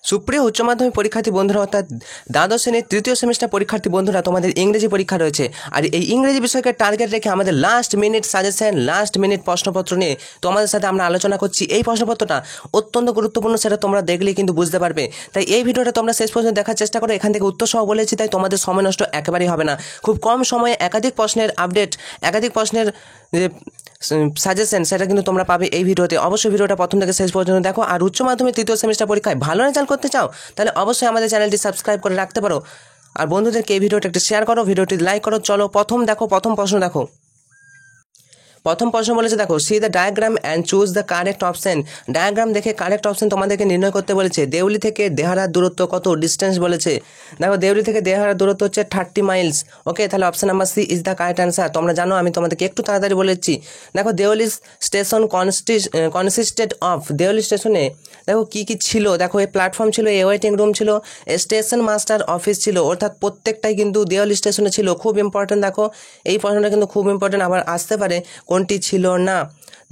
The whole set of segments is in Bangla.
সুপ্রিয় উচ্চ মাধ্যমিক পরীক্ষার্থী বন্ধুরা অর্থাৎ দ্বাদশ শ্রেণীর তৃতীয় সেমিস্টার পরীক্ষার্থী বন্ধুরা, তোমাদের ইংরেজি পরীক্ষা রয়েছে। আর এই ইংরেজি বিষয়কে টার্গেট রেখে আমাদের last minute suggestion, last minute প্রশ্নপত্র নিয়ে তোমাদের সাথে আমরা আলোচনা করছি। এই প্রশ্নপত্রটা অত্যন্ত গুরুত্বপূর্ণ, সেটা তোমরা দেখলেই কিন্তু বুঝতে পারবে। তাই এই ভিডিওটা তোমরা শেষ পর্যন্ত দেখার চেষ্টা করো। এখান থেকে উত্তর সহ বলেছি, তাই তোমাদের সময় নষ্ট একেবারেই হবে না। খুব কম সময়ে একাধিক প্রশ্নের আপডেট, একাধিক প্রশ্নের সাজেশন সেটা কিন্তু তোমরা পাবে এই ভিডিওতে। অবশ্যই ভিডিওটা প্রথম থেকে শেষ পর্যন্ত দেখো। আর উচ্চ মাধ্যমিক তৃতীয় সেমিস্টার পরীক্ষায় ভালো রেজাল্ট করতে চাও তাহলে অবশ্যই আমাদের চ্যানেলটি সাবস্ক্রাইব করে রাখতে পারো। আর বন্ধুদেরকে এই ভিডিওটা একটু শেয়ার করো, ভিডিওটি লাইক করো। চলো প্রথম প্রশ্ন দেখো। প্রথম প্রশ্ন বলেছে দেখো, see the diagram and choose the correct option. Diagram দেখে কারেক্ট অপশন তোমাদেরকে নির্ণয় করতে বলেছে। দেউলি থেকে দেহারার দূরত্ব কত, ডিস্টেন্স বলেছে। দেখো দেউলি থেকে দেহারার দূরত্ব হচ্ছে 30 মাইলস। ওকে, তাহলে option number C is the correct answer. তোমরা জানো, আমি তোমাদেরকে একটু তাড়াতাড়ি বলেছি। দেখো Deoli station consisted of, Deoli স্টেশনে দেখো কী কী ছিল। দেখো এই প্ল্যাটফর্ম ছিল, এ ওয়েটিং রুম ছিল, স্টেশন মাস্টার অফিস ছিল, অর্থাৎ প্রত্যেকটাই কিন্তু দেউলি স্টেশনে ছিল। খুব ইম্পর্টেন্ট, দেখো এই প্রশ্নটা কিন্তু খুব ইম্পর্টেন্ট। আবার আসতে পারে কোনটি ছিল না।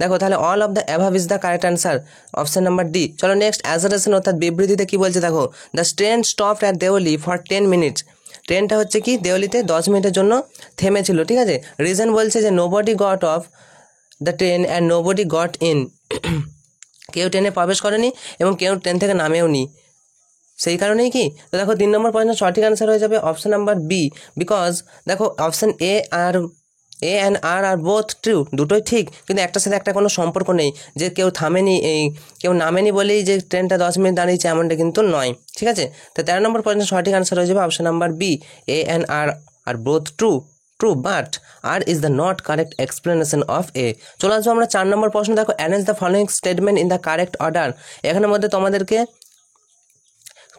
দেখো তাহলে all of the above is the correct answer, option number D. চলো নেক্সট, অ্যাজারেশন অর্থাৎ বিবৃতিতে কি বলছে দেখো, the train stopped at Deoli for 10 minutes. ট্রেনটা হচ্ছে কি দেওলিতে 10 মিনিটের জন্য থেমেছিল, ঠিক আছে। রিজন বলছে যে nobody got off the train and nobody got in. কেউ ট্রেনে প্রবেশ করেনি এবং কেউ ট্রেন থেকে নামেও নি, সেই কারণেই কি। তো দেখো 3 নম্বর প্রশ্ন সঠিক অ্যান্সার হয়ে যাবে অপশন নাম্বার বি। বিকজ দেখো option A and R are both true, দুটোই ঠিক, কিন্তু একটার সাথে একটা কোনো সম্পর্ক নেই। যে কেউ থামেনি, কেউ নামেনি বলেই যে ট্রেনটা 10 মিনিট দাঁড়িয়েছে এমনটা কিন্তু নয়, ঠিক আছে। তো 13 নম্বর প্রশ্ন সঠিক অ্যান্সার হয়ে যাবে option number B, A and R are both true, but R is the not correct explanation of A. চলে আসবো আমরা 4 নম্বর প্রশ্ন। দেখো arrange the following statement in the correct order. এখানের মধ্যে তোমাদেরকে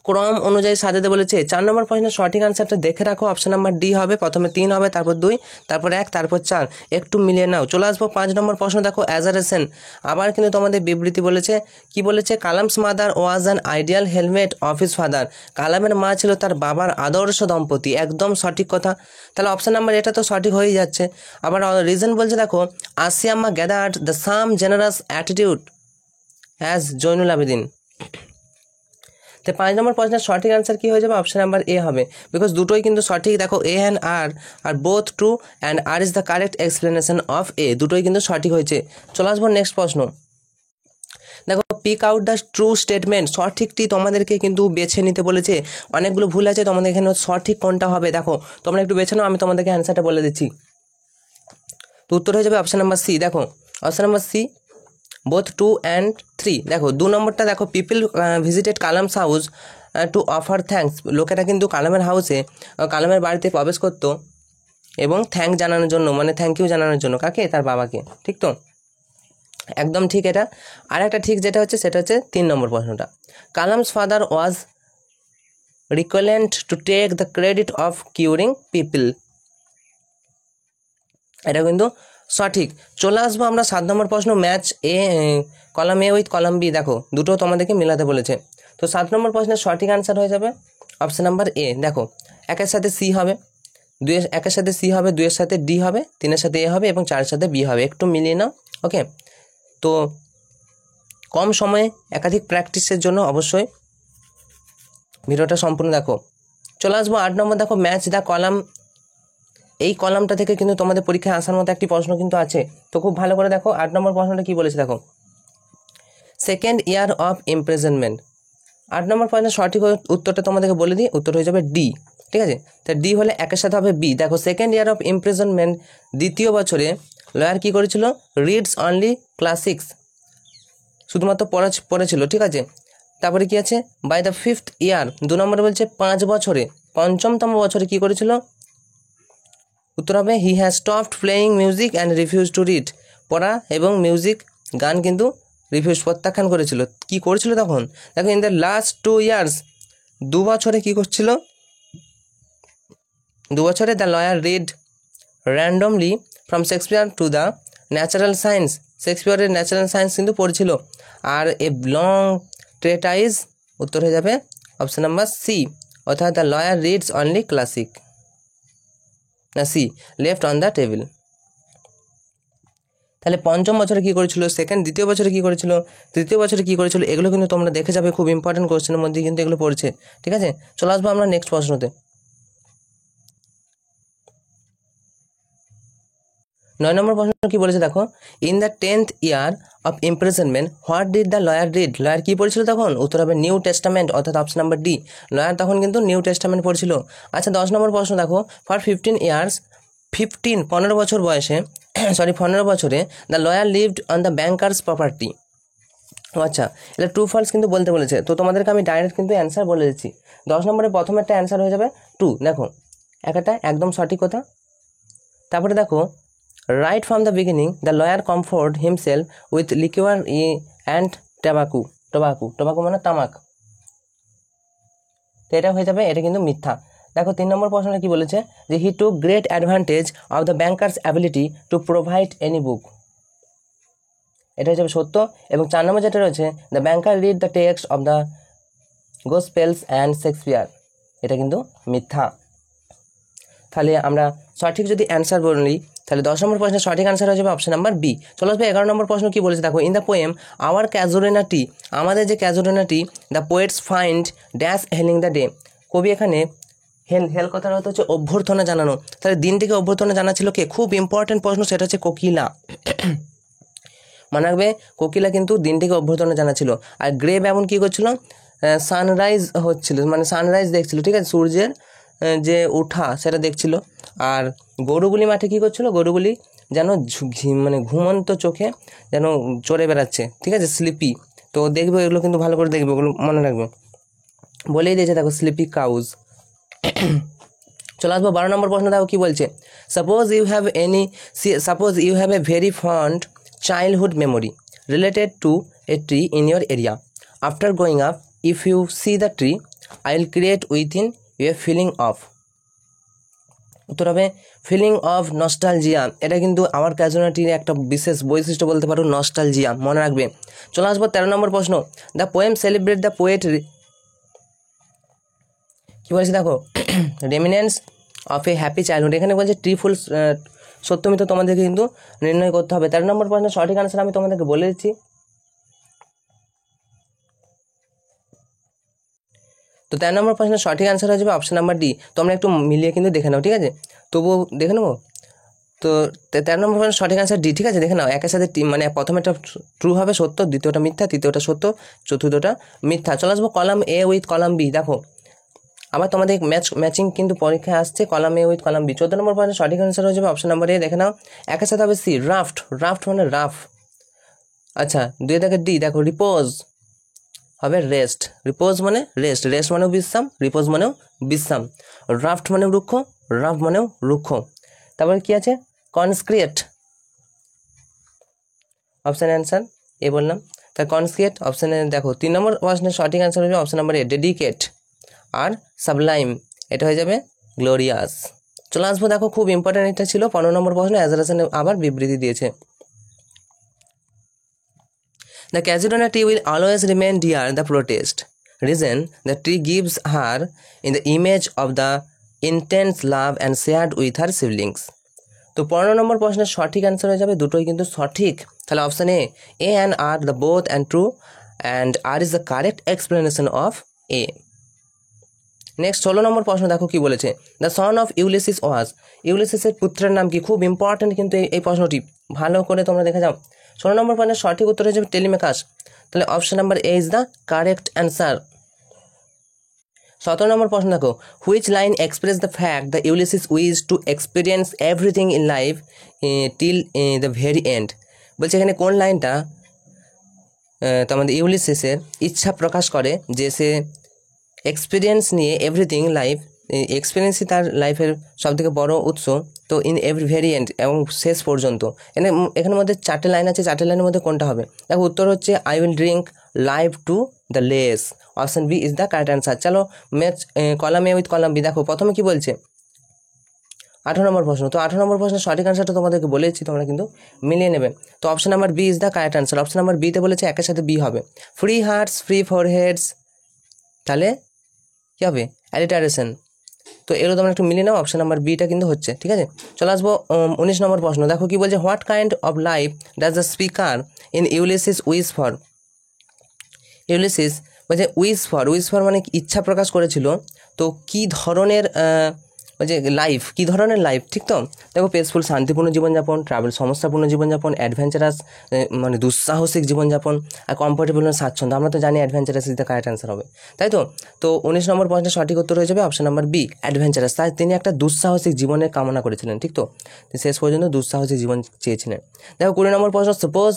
ক্রম অনুযায়ী সাজাতে বলেছে। 4 নম্বর প্রশ্নের সঠিক আনসারটা দেখে রাখো, অপশন নাম্বার ডি হবে। প্রথমে 3 হবে, তারপর 2, তারপর 1, তারপর 4, একটু মিলিয়ে নাও। চলে আসবো 5 নম্বর প্রশ্ন। দেখো অ্যাজারেশন, আবার কিন্তু তোমাদের বিবৃতি বলেছে। কি বলেছে, Kalam's mother was an ideal helmet of his father. কালামের মা ছিল তার বাবার আদর্শ দম্পতি, একদম সঠিক কথা। তাহলে অপশন নাম্বার এটা তো সঠিক হয়েই যাচ্ছে। আবার রিজন বলছে দেখো, Ashiamma gathered the same generous attitude as Jainulabdeen. তো 5 নম্বর প্রশ্নের সঠিক অ্যান্সার কী হয়ে যাবে, অপশন নাম্বার এ হবে। বিকজ দুটোই কিন্তু সঠিক। দেখো A and R both true and R is the correct explanation of A, দুটোই কিন্তু সঠিক হয়েছে। চলে আসবো নেক্সট প্রশ্ন। দেখো pick out the true statement, সঠিকটি তোমাদেরকে কিন্তু বেছে নিতে বলেছে। অনেকগুলো ভুল আছে, তোমাদের এখানে সঠিক কোনটা হবে দেখো তোমরা একটু বেছে নাও, আমি তোমাদেরকে অ্যান্সারটা বলে দিচ্ছি। তো উত্তর হয়ে যাবে অপশন নাম্বার সি। দেখো option number C, both 2 and 3। দেখো 2 নম্বরটা দেখো, people visited Kalam's house to offer thanks. লোকেরা কিন্তু কালামের হাউসে, কালামের বাড়িতে প্রবেশ করতো এবং থ্যাঙ্ক জানানোর জন্য, মানে থ্যাংক ইউ জানানোর জন্য। কাকে? তার বাবাকে, ঠিক তো, একদম ঠিক এটা। আর একটা ঠিক যেটা হচ্ছে সেটা হচ্ছে 3 নম্বর প্রশ্নটা, Kalam's father was reluctant to take the credit of curing people, এটা কিন্তু সঠিক। চলে আসবো আমরা 7 নম্বর প্রশ্ন, match a column A with column B. দেখো দুটো তোমাদেরকে মেলাতে বলেছে। তো 7 নম্বর প্রশ্নের সঠিক আনসার হয়ে যাবে অপশন নাম্বার এ। দেখো 1-এর সাথে সি হবে, 1-এর সাথে সি হবে, 2-এর সাথে ডি হবে, 3-এর সাথে এ হবে এবং 4-এর সাথে বি হবে। একটু মিলিয়ে নাও। ওকে, তো কম সময়ে একাধিক প্র্যাকটিসের জন্য অবশ্যই ভিডিওটা সম্পূর্ণ দেখো। চলে আসবো 8 নম্বর। দেখো ম্যাচ দ্য কলাম, এই কলামটা থেকে কিন্তু তোমাদের পরীক্ষায় আসার মতো একটি প্রশ্ন কিন্তু আছে। তো খুব ভালো করে দেখো 8 নম্বর প্রশ্নটা কি বলেছে। দেখো সেকেন্ড ইয়ার অফ ইমপ্রিজনমেন্ট। 8 নম্বর প্রশ্নের সঠিক উত্তরটা তোমাদেরকে বলে দিই, উত্তর হয়ে যাবে ডি, ঠিক আছে। তা ডি হলে 1-এর সাথে হবে বি। দেখো সেকেন্ড ইয়ার অফ ইমপ্রিজনমেন্ট, দ্বিতীয় বছরে লয়ার কি করেছিল, রিডস অনলি ক্লাসিক্স, শুধুমাত্র পড়েছিল, ঠিক আছে। তারপরে কি আছে, বাই দ্য 5th ইয়ার, 2 নম্বরে বলছে 5 বছরে, 5মতম বছরে কি করেছিল, উত্তর হবে he has stopped playing music and refuse to read. পড়া এবং মিউজিক, গান কিন্তু প্রত্যাখ্যান করেছিল। কি করেছিল তখন, দেখো ইন দ্য লাস্ট 2 ইয়ার্স, 2 বছরে কি করছিল, 2 বছরে the lawyer read randomly from Shakespeare to the natural science, শেক্সপিয়ারের ন্যাচারাল সায়েন্স কিন্তু পড়ছিল। আর এ লং ট্রেটাইজ, উত্তর হয়ে যাবে অপশন নাম্বার সি, অর্থাৎ the lawyer reads only classic, না C, left on the table. তাহলে পঞ্চম বছরে কী করেছিল, দ্বিতীয় বছরে কী করেছিল, তৃতীয় বছরে কী করেছিল, এগুলো কিন্তু তোমরা দেখে যাবে, খুব ইম্পর্টেন্ট কোশ্চেনের মধ্যে কিন্তু এগুলো পড়ছে। ঠিক আছে, চলে আসবো আমরা নেক্সট প্রশ্নতে। 9 নম্বর প্রশ্ন কি বলেছে দেখো, in the 10th year of imprisonment what did the lawyer read. Lawyer কী পড়ছিল তখন, উত্তর হবে নিউ টেস্টামেন্ট, অর্থাৎ অপশন নাম্বার ডি, লয়ার তখন কিন্তু নিউ টেস্টামেন্ট পড়ছিল। আচ্ছা 10 নম্বর প্রশ্ন দেখো, ফর 15 ইয়ার্স 15 বছর বয়সে 15 বছরে the lawyer lived on the bankers property. আচ্ছা, এটা ট্রু ফলস কিন্তু বলতে বলেছে, তো তোমাদেরকে আমি ডাইরেক্ট কিন্তু অ্যান্সার বলে দিচ্ছি। 10 নম্বরে প্রথম একটা অ্যান্সার হয়ে যাবে ট্রু, দেখো একটা একদম সঠিক কথা। তারপরে দেখো, right from the beginning the lawyer comfort himself with liquor and tobacco মানে তামাক, তো এটা হয়ে যাবে, এটা কিন্তু মিথ্যা। দেখো 3 নম্বর প্রশ্নটা কি বলেছে, যে he took great advantage of the banker's ability to provide any book, এটা হচ্ছে সত্য। এবং 4 নম্বর যেটা রয়েছে, the banker read the text of the gospels and Shakespeare, এটা কিন্তু মিথ্যা। তাহলে আমরা সঠিক যদি অ্যান্সার বলি, তাহলে 10 নম্বর প্রশ্নের সঠিক অ্যান্সার হয়ে যাবে অপশন নাম্বার বি। চলে আসবে 11 নম্বর প্রশ্ন কি বলেছে দেখো, in the poem our casuarina tree, আমাদের যে casuarina tree, the poets find dash hailing the day, কবি এখানে হেল কথার অর্থ হচ্ছে অভ্যর্থনা জানানো, তাহলে দিনটিকে অভ্যর্থনা জানাচ্ছিল কে, খুব ইম্পর্টেন্ট প্রশ্ন, সেটা হচ্ছে কোকিলা। মনে রাখবে, কোকিলা কিন্তু দিনটিকে অভ্যর্থনা জানাচ্ছিল। আর গ্রেভ এমন কী করছিল, সানরাইজ হচ্ছিল, মানে সানরাইজ দেখছিল, ঠিক আছে, সূর্যের যে ওঠা সেটা দেখছিল। আর গরুগুলি মাঠে কী করছিল, গরুগুলি যেন মানে ঘুমন্ত চোখে যেন চড়ে বেড়াচ্ছে, ঠিক আছে, স্লিপি। তো দেখবে এগুলো কিন্তু ভালো করে দেখবে, ওগুলো মনে রাখবে, বলেই দিয়েছে দেখো স্লিপি কাউজ। চলে আসবো 12 নম্বর প্রশ্ন, দেখো কী বলছে, suppose you have a very fond childhood memory related to a tree in your area. After growing up, if you see the tree, I will create within you a feeling of, উত্তর হবে ফিলিং অফ নস্টালজিয়া, এটা কিন্তু আমার ক্যাজুয়ালিটির একটা বিশেষ বৈশিষ্ট্য বলতে পারো, নস্টালজিয়া, মনে রাখবে। চলে আসবো 13 নম্বর প্রশ্ন, the poem celebrate the poet, কী বলছে দেখো, reminiscence of a happy childhood, এখানে বলছে ট্রি ফুল, সত্যমিত তোমাদেরকে কিন্তু নির্ণয় করতে হবে। 13 নম্বর প্রশ্নের সঠিক আনসার আমি তোমাদেরকে বলে দিচ্ছি। তো 13 নম্বর প্রশ্নের সঠিক আনসার হয়ে যাবে অপশন নাম্বার ডি, তোমরা একটু মিলিয়ে কিন্তু দেখে নাও, ঠিক আছে, তবুও দেখে নেবো। তো 13 নম্বর প্রশ্নের সঠিক আনসার ডি, ঠিক আছে, দেখে নাও, একের সাথে মানে প্রথমেটা ট্রু হবে সত্য, দ্বিতীয়টা মিথ্যা, তৃতীয়টা সত্য, চতুর্থটা মিথ্যা। চলে আসবো column A with column B, দেখো আবার তোমাদের ম্যাচিং কিন্তু পরীক্ষায় আসছে, column A with column B. 14 নম্বর প্রশ্নের সঠিক আনসার হয়ে যাবে অপশন নাম্বার এ, দেখে নাও, একের সাথে হবে সি রাফট মানে রাফ। আচ্ছা 2 থেকে ডি, দেখো রিপোজ হবে রেস্ট, রিপোজ মানে রেস্ট মানেও বিশ্রাম, রিপোজ মানেও বিশ্রাম, রাফট মানেও রুক্ষ, রাফ মানেও রুক্ষ। তারপরে কি আছে, কনস্ক্রিয়েট, অপশান অ্যান্সার এ বললাম, তাই কনস্ক্রিয়েট অপশানে দেখো 3 নম্বর প্রশ্নের সঠিক অ্যান্সার হবে অপশান নাম্বার এ, ডেডিকেট। আর সাবলাইম, এটা হয়ে যাবে গ্লোরিয়াস। চলে আসবো, দেখো খুব ইম্পর্টেন্ট এটা ছিল 15 নম্বর প্রশ্ন, অ্যাজারেশনে আবার বিবৃতি দিয়েছে। The Casuarina tree will always remain dear, the protest. Reason, the tree gives her in the image of the intense love and shared with her siblings. তো 15 নম্বর প্রশ্নের সঠিক অ্যান্সার হয়ে যাবে, দুটোই কিন্তু সঠিক, তাহলে option A and R the both and true, and R is the correct explanation of A. Next 16 নম্বর প্রশ্ন দেখো কি বলেছে, the son of Ulysses was, ইউলিসিসের পুত্রের নাম কি, খুব ইম্পর্টেন্ট কিন্তু এই প্রশ্নটি, ভালো করে তোমরা দেখে যাও। 16 নম্বর প্রশ্নের সঠিক উত্তর হয়ে যাবে টেলিমেকাস, তাহলে option number A is the correct answer. 17 নম্বর প্রশ্ন দেখো, which line express the fact the Ulysses wishes to experience everything in life till the very end, বলছে এখানে কোন লাইনটা তো আমাদের ইউলিসিসের ইচ্ছা প্রকাশ করে যে সে এক্সপিরিয়েন্স নিয়ে এভরিথিং লাইফ, এক্সপিরিয়েন্সই তার লাইফের সবথেকে বড় উৎস, তো ইন এভরি ভেরিয়েন্ট এবং শেষ পর্যন্ত, এখানের মধ্যে 4টে লাইন আছে, 4টে লাইনের মধ্যে কোনটা হবে, দেখো উত্তর হচ্ছে I will drink life to the lees, option B is the correct answer. চলো match column A with column B, দেখো প্রথমে কি বলছে 18 নম্বর প্রশ্ন, তো 18 নম্বর প্রশ্নের সঠিক অ্যান্সারটা তোমাদেরকে বলেছি, তোমরা কিন্তু মিলিয়ে নেবে। তো option number B is the correct answer, option number বিতে বলেছে একের সাথে বি হবে, ফ্রি হার্টস ফ্রি ফরহেডস, তাহলে কী হবে অ্যালিটারেশন, তো এগুলো তোমরা একটু মিলিয়ে নাও, অপশন নাম্বার বিটা কিন্তু হচ্ছে, ঠিক আছে। চলে আসবো 19 নম্বর প্রশ্ন। দেখো কি বলছে, what kind of life does the speaker in Ulysses wish for. Ulysses বলছে উইশ ফর মানে ইচ্ছা প্রকাশ করেছিল, তো কী ধরনের বলছে লাইফ, কী ধরনের লাইফ, ঠিক তো। দেখো পেসফুল শান্তিপূর্ণ জীবনযাপন, ট্রাভেল সমস্যাপূর্ণ জীবনযাপন, অ্যাডভেঞ্চারাস মানে দুঃসাহসিক জীবনযাপন, আর কমফোর্টেবল স্বাচ্ছন্দ্য। আমরা তো জানি adventurous is the correct answer হবে, তাই তো। তো 19 নম্বর প্রশ্নের সঠিক উত্তর হয়ে যাবে অপশন নাম্বার বি, অ্যাডভেঞ্চারাস। তাই তিনি একটা দুঃসাহসিক জীবনের কামনা করেছিলেন, ঠিক তো, শেষ পর্যন্ত দুঃসাহসিক জীবন চেয়েছিলেন। দেখো 20 নম্বর প্রশ্ন, suppose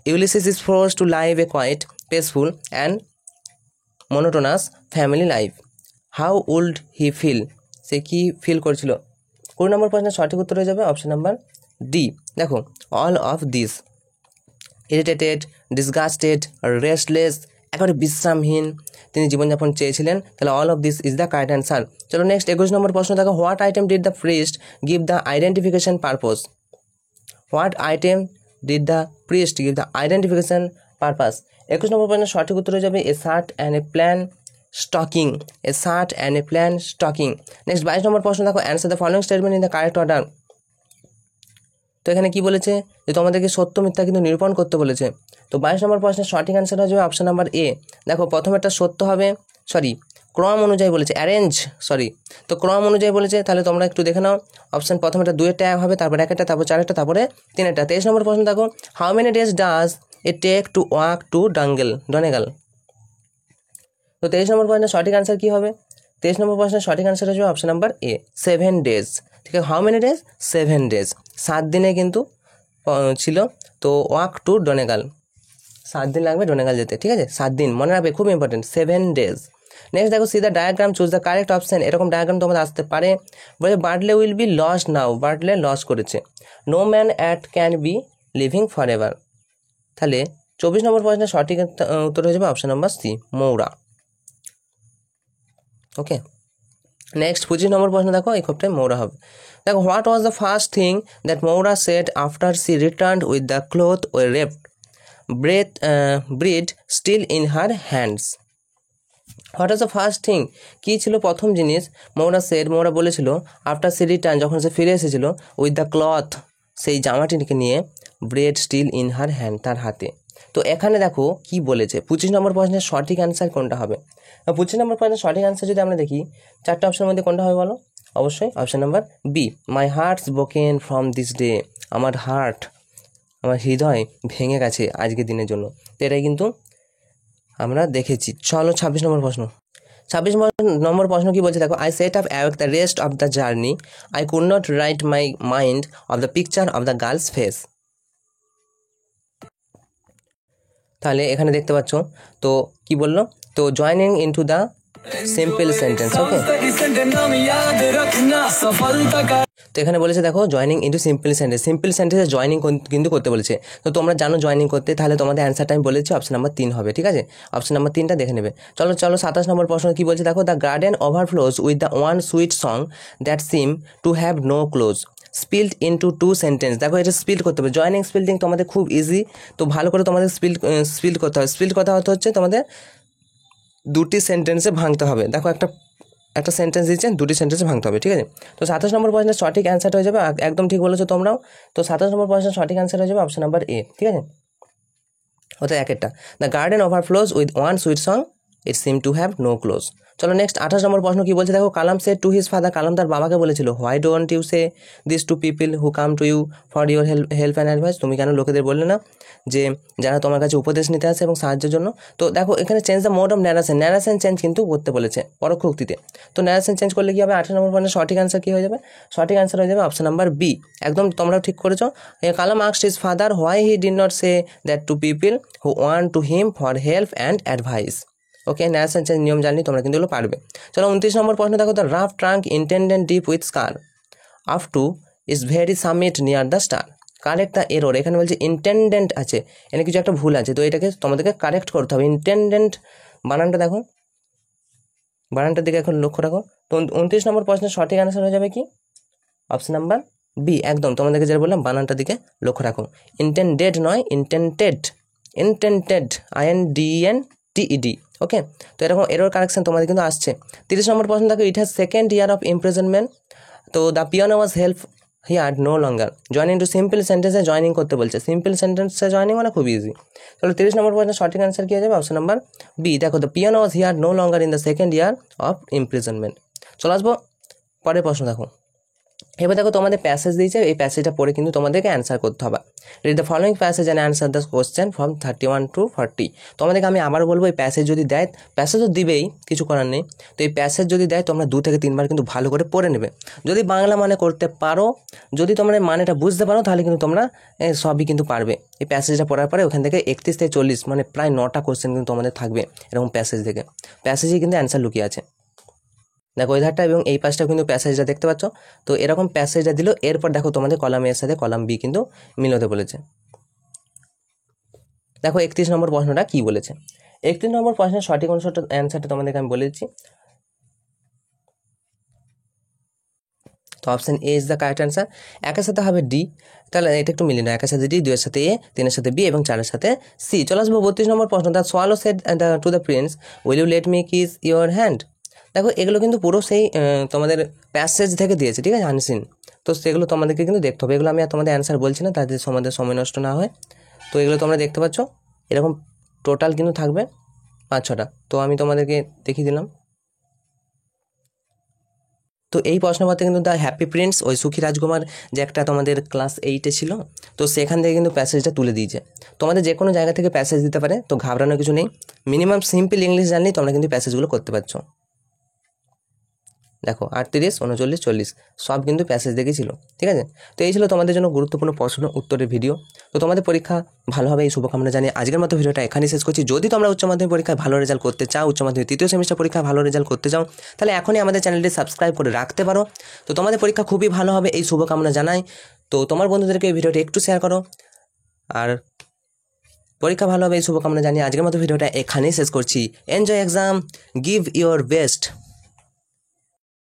Ulysses is forced to live a quiet peaceful and monotonous family life, how would he feel. সে কি ফিল করছিল। 20 নম্বর প্রশ্নের সঠিক উত্তর হয়ে যাবে অপশন নাম্বার ডি। দেখো all of this, irritated, disgusted, restless, একেবারে বিশ্রামহীন তিনি জীবনযাপন চেয়েছিলেন, তাহলে all of this is the correct answer. চলো নেক্সট 21 নম্বর প্রশ্ন। দেখো what item did the priest give the identification purpose. What item did the priest give the identification purpose. 21 নম্বর প্রশ্নের সঠিক উত্তর হয়ে যাবে এ shirt and a plan stocking, A shirt and a plan stocking. Next 22 নম্বর প্রশ্ন। দেখো answer the following statement in the correct order. তো এখানে কি বলেছে যে তোমাদেরকে সত্য মিথ্যা কিন্তু নিরূপণ করতে বলেছে। তো 22 নম্বর প্রশ্নের সঠিক অ্যান্সার হয়ে যাবে অপশন নাম্বার এ। দেখো প্রথমেরটা সত্য হবে, ক্রম অনুযায়ী বলেছে, তো ক্রম অনুযায়ী বলেছে, তাহলে তোমরা একটু দেখে নাও। অপশন প্রথমেরটা 2-এরটা হবে, তারপর 1-একটা, তারপর 4-একটা, তারপরে 3-একটা। 23 নম্বর প্রশ্ন। দেখো how many days does it take to walk to Donegal. তো 23 নম্বর প্রশ্নের সঠিক অ্যান্সার কী হবে। 23 নম্বর প্রশ্নের সঠিক অ্যান্সার হয়ে যাবে অপশন নাম্বার এ, 7 ডেজ। ঠিক আছে, হাউ মেনি ডেজ, 7 ডেজ, 7 দিনে কিন্তু ছিল। তো ওয়াক টু ডনেগাল, 7 দিন লাগবে ডনেগাল যেতে, ঠিক আছে, 7 দিন মনে রাখবে, খুব ইম্পর্টেন্ট, 7 ডেজ। নেক্সট দেখো see the diagram, choose the correct option. এরকম ডায়াগ্রাম তোমাদের আসতে পারে। বলে Bartley will be loss now, Bartley loss করেছে। No man at can be living for ever. তাহলে 24 নম্বর প্রশ্নের সঠিক উত্তর হয়ে যাবে option number C, Maurya. Okay, next 25 নম্বর প্রশ্ন। দেখো এই ক্ষেত্রে মৌরা হবে। দেখো what was the first thing that Maurya said after C returned with the cloth way wrapped bread still in her hands. What was the first thing, কী ছিল প্রথম জিনিস মৌরা বলেছিল আফটার সি রিটার্ন, যখন সে ফিরে এসেছিল, উইথ দ্য ক্লথ সেই জামাটিকে নিয়ে, bread still in her hand তার হাতে। তো এখানে দেখো কি বলেছে, 25 নম্বর প্রশ্নের সঠিক অ্যান্সার কোনটা হবে। 25 নম্বর প্রশ্নের সঠিক অ্যান্সার যদি আমরা দেখি, 4টে অপশনের মধ্যে কোনটা হবে বলো। অবশ্যই option number B, my heart's broken from this day. আমার হৃদয় ভেঙে গেছে আজকের দিনের জন্য। তো এটাই কিন্তু আমরা দেখেছি। চলো 26 নম্বর প্রশ্ন। 26 নম্বর প্রশ্ন কি বলছে দেখো, I sat up awake the rest of the journey, I could not right my mind of the picture of the girl's face. তাহলে এখানে দেখতে পাচ্ছ তো কি বললো, তো joining into the simple sentence. Okay, তো এখানে বলেছে দেখো জয়নিং ইনটু সিম্পল সেন্টেন্সে জয়নিং কিন্তু করতে বলেছে। তো তোমরা জানো জয়নিং করতে, তাহলে তোমাদের অ্যান্সারটা আমি বলেছি অপশন নাম্বার 3 হবে, ঠিক আছে, অপশন নাম্বার 3টা দেখে নেবে। চলো 27 নম্বর প্রশ্ন কি বলছে দেখো, the garden overflows with the one sweet song that seem to have no close, split into 2 sentence. দেখো এটা স্পিল্ড করতে হবে, জয়নিং স্পিল্ডিং তোমাদের খুব ইজি, তো ভালো করে তোমাদের স্পিল্ড করতে হবে। স্পিল্ড কথা হচ্ছে তোমাদের 2টি সেন্টেন্সে ভাঙতে হবে। দেখো একটা সেন্টেন্স দিচ্ছেন, 2টি সেন্টেন্সে ভাঙতে হবে, ঠিক আছে। তো 27 নম্বর প্রশ্নের সঠিক অ্যান্সারটা হয়ে যাবে, একদম ঠিক বলেছো তোমরাও। তো 27 নম্বর প্রশ্নের সঠিক অ্যান্সার হয়ে যাবে অপশন নাম্বার এ, ঠিক আছে, ওটা একটা। The garden overflows with one sweet song it seem to have no close. চলো নেক্সট 28 নম্বর প্রশ্ন কি বলছে দেখো, Kalam said to his father, Kalam তার বাবাকে বলেছিল, why don't you say this to people who come to you for your help and advice. তুমি কেন লোকেদের বললে না যে যারা তোমার কাছে উপদেশ নিতে আসে এবং সাহায্যের জন্য। তো দেখো এখানে change the mode of narration change কিন্তু করতে বলেছে পরোক্ষ উক্তিতে। তো ন্যারেশন চেঞ্জ করলে কি হবে, 28 নম্বর প্রশ্নের সঠিক অ্যান্সার কী হয়ে যাবে, সঠিক অ্যান্সার হয়ে যাবে অপশন নাম্বার বি, একদম তোমরাও ঠিক করেছো। Kalam asked his father why he did not say that to people who want to him for help and advice. Okay, narration change নিয়ম জানলে তোমরা কিন্তু এগুলো পারবে। চলো 29 নম্বর প্রশ্ন দেখো, the rough trunk indented deep with scar up to its very summit near the star, correct the error. এখানে বলছে ইন্টেন্ডেন্ট আছে, এখানে কিছু একটা ভুল আছে, তো এটাকে তোমাদেরকে কারেক্ট করতে হবে। ইন্টেন্ডেন্ট বানানটা দেখো, বানানটার দিকে এখন লক্ষ্য রাখো। তো 29 নম্বর প্রশ্নের সঠিক অ্যান্সার হয়ে যাবে কি, অপশন নাম্বার বি, একদম তোমাদেরকে যেটা বললাম বানানটার দিকে লক্ষ্য রাখো। ইন্টেন্ডেড নয়, ইন্টেন্টেড, INDENTED, ওকে, তো এরকম এরর কারেকশন তোমাদের কিন্তু আসছে। 30 নম্বর প্রশ্ন দেখো, it has second year of imprisonment, তো the piano was help here no longer, join two simple সেন্টেন্সে জয়েনিং করতে বলছে। সিম্পল সেন্টেন্সে জয়েনিং মানে খুব ইজি। চলো 30 নম্বর প্রশ্নের সঠিক অ্যান্সার কী হয়ে যাবে? Option number B. দেখো, the piano was here no longer in the second year of imprisonment. চলে আসবো পরের প্রশ্ন। দেখো, এবার দেখো তোমাদের প্যাসেজ দিয়েছে, এই প্যাসেজটা পড়ে কিন্তু তোমাদেরকে অ্যান্সার করতে হবে। Read the following passage and answer the question from 31 to 40। তোমাদেরকে আমি আবার বলবো, এই প্যাসেজ যদি দেয়, প্যাসেজ তো দিবেই, কিছু করার নেই। তো এই প্যাসেজ যদি দেয় তোমরা 2 থেকে 3 বার কিন্তু ভালো করে পড়ে নেবে। যদি বাংলা মানে করতে পারো, যদি তোমরা মানেটা বুঝতে পারো, তাহলে কিন্তু তোমরা সবই কিন্তু পারবে। এই প্যাসেজটা পড়ার পরে ওখান থেকে 31 থেকে 40 মানে প্রায় 9টা কোশ্চেন কিন্তু তোমাদের থাকবে এরকম প্যাসেজ থেকে। প্যাসেজে কিন্তু অ্যান্সার লুকিয়ে আছে। দেখো ওই ধারটা এবং এই পাশটা কিন্তু প্যাসেজটা দেখতে পাচ্ছ। তো এরকম প্যাসেজটা দিল, এরপর দেখো তোমাদের কলাম এর সাথে কলাম বি কিন্তু মিলাতে বলেছে। দেখো 31 নম্বর প্রশ্নটা কি বলেছে। 31 নম্বর প্রশ্নের সঠিক অ্যান্সারটা তোমাদেরকে আমি বলে দিচ্ছি। তো option A is the correct answer. একের সাথে হবে ডি, তাহলে এটা একটু মিলিয়ে নাও। একের সাথে ডি, 2-এর সাথে এ, 3-এর সাথে বি এবং 4-এর সাথে সি। চলে আসবো 32 নম্বর প্রশ্ন। The swallow said to the prince, will you let me kiss your hand. দেখো এগুলো কিন্তু পুরো সেই তোমাদের প্যাসেজ থেকে দিয়েছে, ঠিক আছে, আনসিন। তো সেগুলো তোমাদেরকে কিন্তু দেখতে হবে। এগুলো আমি আর তোমাদের অ্যান্সার বলছি না, তাদের তোমাদের সময় নষ্ট না হয়। তো এগুলো তোমরা দেখতে পাচ্ছ, এরকম টোটাল কিন্তু থাকবে 5-6টা। তো আমি তোমাদেরকে দেখিয়ে দিলাম। তো এই প্রশ্নপত্রে কিন্তু দ্য হ্যাপি প্রিন্স, ওই সুখী রাজকুমার যে একটা তোমাদের ক্লাস 8-এ ছিল, তো সেখান থেকে কিন্তু প্যাসেজটা তুলে দিয়েছে। তোমাদের যে কোনো জায়গা থেকে প্যাসেজ দিতে পারে, তো ঘাবড়ানোর কিছু নেই। মিনিমাম সিম্পল ইংলিশ জানলেই তোমরা কিন্তু প্যাসেজগুলো করতে পারছো। দেখো 38, 39, 40 সব কিন্তু প্যাসেজ দেখেই ছিল, ঠিক আছে। তো এই ছিল তোমাদের জন্য গুরুত্বপূর্ণ প্রশ্ন উত্তরের ভিডিও। তো তোমাদের পরীক্ষা ভালো হবে এই শুভকামনা জানিয়ে আজকের মতো ভিডিওটা এখানেই শেষ করছি। যদি তোমরা উচ্চ মাধ্যমিক পরীক্ষায় ভালো রেজাল্ট করতে চাও, উচ্চ মাধ্যমিক 3য় সেমিস্টার পরীক্ষায় ভালো রেজাল্ট করতে চাও, তাহলে এখনই আমাদের চ্যানেলটি সাবস্ক্রাইব করে রাখতে পারো। তো তোমাদের পরীক্ষা খুবই ভালো হবে এই শুভকামনা জানাই। তো তোমার বন্ধুদেরকে এই ভিডিওটি একটু শেয়ার করো, আর পরীক্ষা ভালো হবে এই শুভকামনা জানিয়ে আজকের মতো ভিডিওটা এখানেই শেষ করছি। Enjoy exam, give your best.